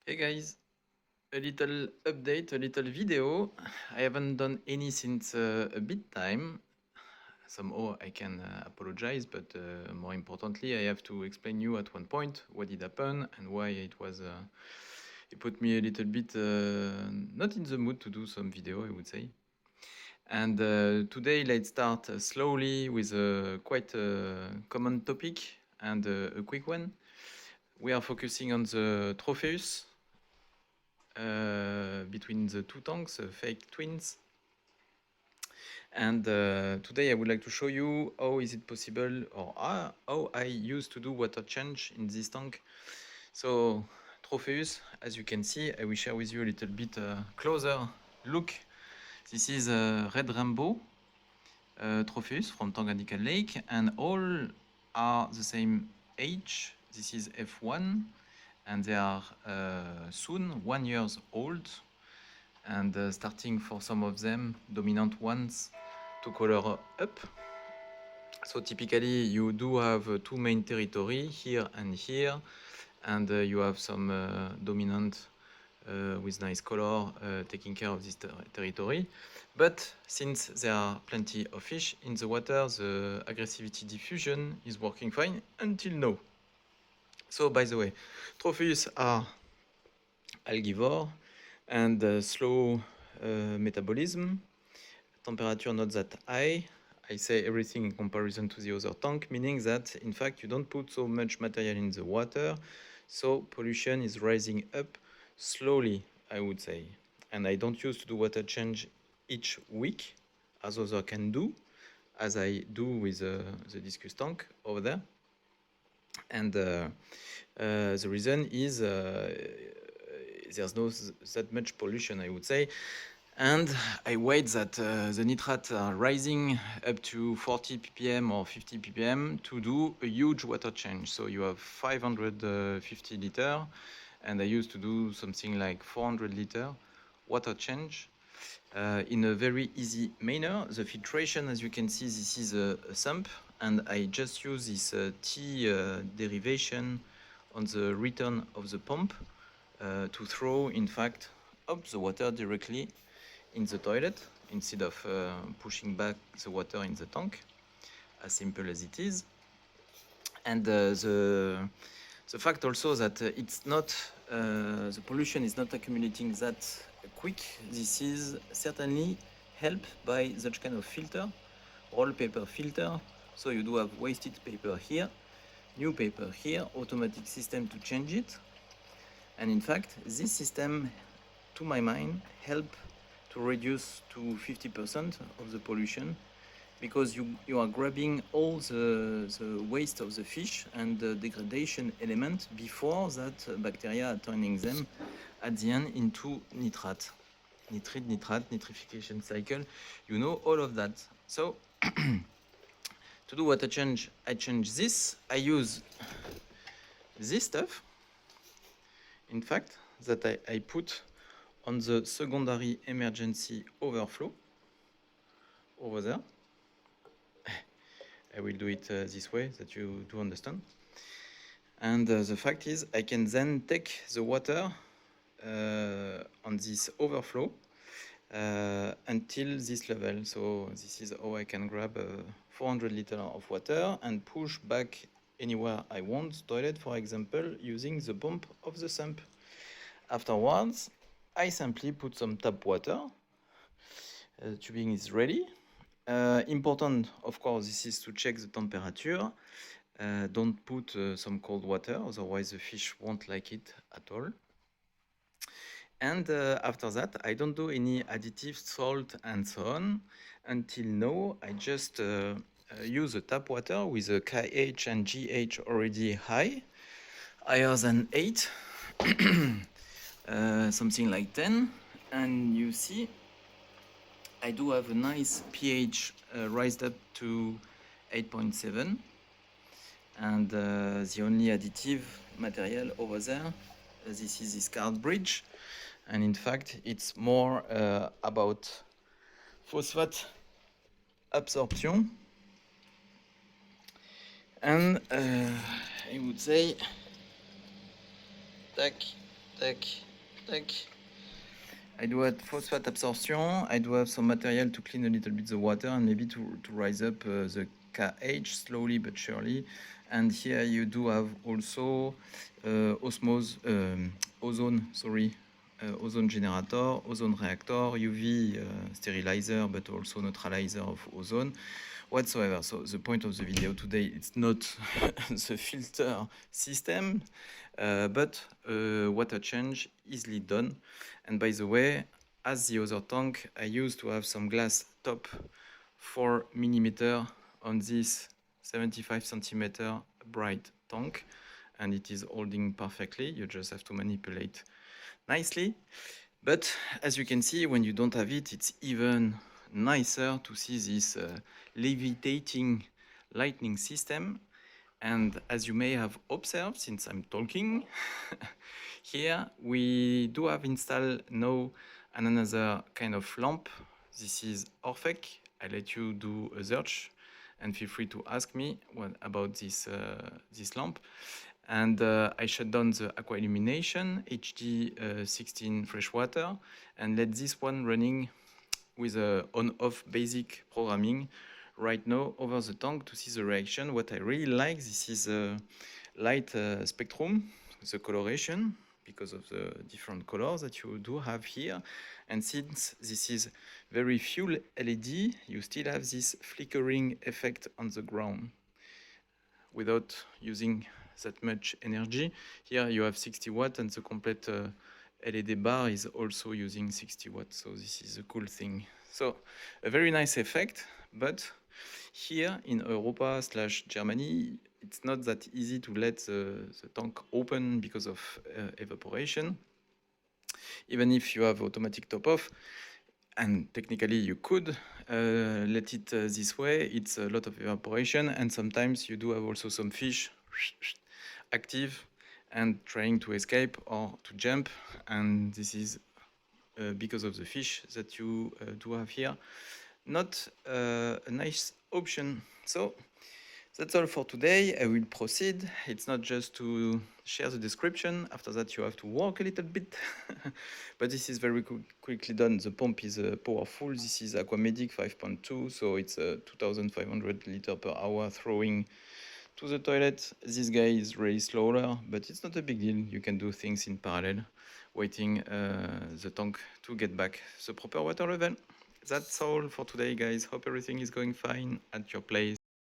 Hey guys, a little update, a little video. I haven't done any since a bit time. Somehow I can apologize, but more importantly, I have to explain you at one point what did happen and why it was. It put me a little bit not in the mood to do some video, I would say. And today, let's start slowly with a quite common topic and a quick one. We are focusing on the Tropheus. Between the two tanks, fake twins. And today I would like to show you how is it possible, or how I used to do water change in this tank. So Tropheus, as you can see, I will share with you a little bit closer look. This is a red rainbow Tropheus from Tanganyika Lake, and all are the same age. This is F1, and they are soon 1 year old, and starting for some of them, dominant ones to color up. So typically you do have two main territory here and here, and you have some dominant with nice color taking care of this territory. But since there are plenty of fish in the water, the aggressivity diffusion is working fine until now. So by the way, Tropheus are algivore and slow metabolism, temperature not that high. I say everything in comparison to the other tank, meaning that in fact you don't put so much material in the water, so pollution is rising up slowly, I would say. And I don't use to do water change each week as others can do, as I do with the discus tank over there. And the reason is there's no that much pollution, I would say. And I wait that the nitrates are rising up to 40 ppm or 50 ppm to do a huge water change. So you have 550 liter, and I used to do something like 400 liter water change in a very easy manner. The filtration, as you can see, this is a sump, and I just use this T derivation on the return of the pump to throw, in fact, up the water directly in the toilet instead of pushing back the water in the tank, as simple as it is. And the fact also that it's not the pollution is not accumulating that quick. This is certainly helped by such kind of filter, roll paper filter. So you do have wasted paper here, new paper here, automatic system to change it. And in fact, this system, to my mind, help to reduce to 50% of the pollution, because you are grabbing all the waste of the fish and the degradation element before that bacteria are turning them at the end into nitrate, nitrification cycle. You know all of that. So to do water change, I change this. I use this stuff, in fact, that I put on the secondary emergency overflow over there. I will do it this way that you do understand. And the fact is, I can then take the water on this overflow until this level. So this is how I can grab 400 liters of water and push back anywhere I want, toilet for example, using the pump of the sump. Afterwards, I simply put some tap water. The tubing is ready. Important, of course, this is to check the temperature. Don't put some cold water, otherwise the fish won't like it at all. And after that, I don't do any additive salt and so on. Until now, I just use the tap water with a KH and GH already higher than 8, something like 10. And you see, I do have a nice pH raised up to 8.7, and the only additive material over there, this is this cartridge, and in fact it's more about phosphate absorption, and I would say, tac, I do have phosphate absorption. I do have some material to clean a little bit the water and maybe to rise up the KH slowly but surely. And here you do have also ozone, ozone generator, ozone reactor, UV sterilizer, but also neutralizer of ozone whatsoever. So the point of the video today, it's not the filter system, but water change easily done. And by the way, as the other tank, I used to have some glass top 4 millimeter on this 75 centimeter bright tank, and it is holding perfectly. You just have to manipulate nicely. But as you can see, when you don't have it, it's even nicer to see this levitating lightning system. And as you may have observed since I'm talking, here we do have installed now another kind of lamp. This is Orphec. I let you do a search and feel free to ask me about this lamp. And I shut down the aqua illumination, HD 16 freshwater, and let this one running with a on-off basic programming right now over the tank to see the reaction. What I really like, this is a light spectrum, the coloration, because of the different colors that you do have here. And since this is very few LED, you still have this flickering effect on the ground without using that much energy. Here you have 60 watts and the complete LED bar is also using 60 watts. So this is a cool thing. So a very nice effect, but here in Europa / Germany, it's not that easy to let the tank open because of evaporation. Even if you have automatic top off, and technically you could let it this way, it's a lot of evaporation, and sometimes you do have also some fish active and trying to escape or to jump, and this is because of the fish that you do have here. Not a nice option. So that's all for today. I will proceed. It's not just to share the description. After that, you have to work a little bit. But this is very quickly done. The pump is powerful. This is Aquamedic 5.2, so it's 2,500 liters per hour throwing to the toilet. This guy is really slower, but it's not a big deal. You can do things in parallel, waiting the tank to get back the proper water level. That's all for today, guys. Hope everything is going fine at your place.